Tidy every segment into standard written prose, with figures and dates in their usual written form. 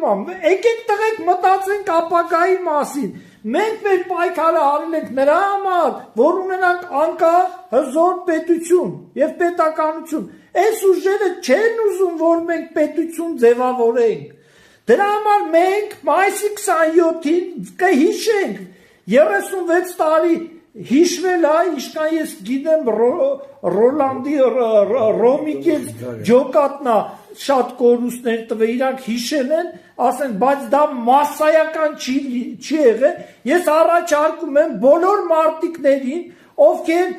եմ, եկեք տղեկ մտածենք ապագայի մասին, մենք մեր պայքարը արել ենք նրա համար, որ ունենանք անկախ հզոր պետություն և պետականություն, այս ուժերը չեն ուզում, որ մենք պետություն ձևավորենք, դրա համար մենք մայիսի 27-ին կհիշենք 36 տարի հիշվել է, իշքան ես գիտեմ Ռոլանդի Ռոմիկել ջոկատնա շատ կորուստներ տվել, իրանք հիշել են, ասեն, բայց դա մասսայական չի եղել, ես առաջարկում եմ բոլոր մարտիկներին, ովքեր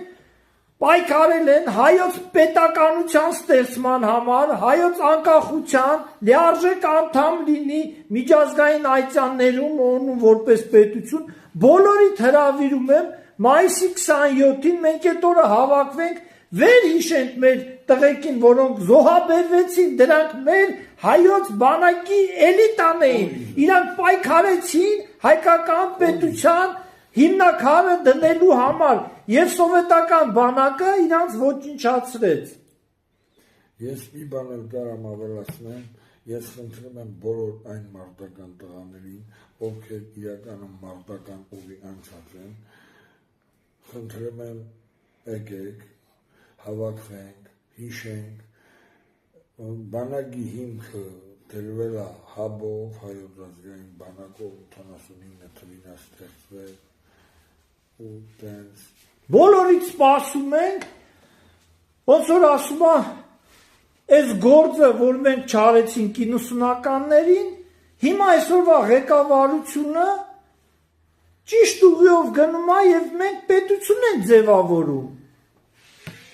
պայքարել են հայոց պետականության ստեղծման համար, հայոց անկախության, լիարժեք անդամ լինի միջազգային այցաններում օնում որպես պետություն, բոլորիդ հրավիրում եմ մայիսի 27-ին մենք այդ օրը հավաքվենք, վեր հիշենք մեր տղեկին, որոնք զոհաբերվեցին, դրանք մեր հայոց բանակի էլիտան էին, իրանք պայքարեցին հայկական պետության հիմնաքարը դնելու համար և սովետական բանակը իրանց ոչնչացրեց։ Ես մի բան էլ կարամ ավելացնեմ, ես խնդրում եմ բոլոր այն մարտական տղաներին, ովքեր իրականում մարտական ուղի անցած են, խնդրում եմ եկեք, հավաքվենք, հիշենք, բանակի հիմքը դրվել է հաբով, հայոց ազգային բանակով 89 թվին ստեղծվել ու տենց։ Բոլորից սպասում ենք, ոնց որ ասում է, այս գործը, որ մենք չարեցինք 90-ականներին, հիմա այսօրվա ղեկավարությունը ճիշտ ուղիով գնում է և մենք պետություն ենք ձևավորում։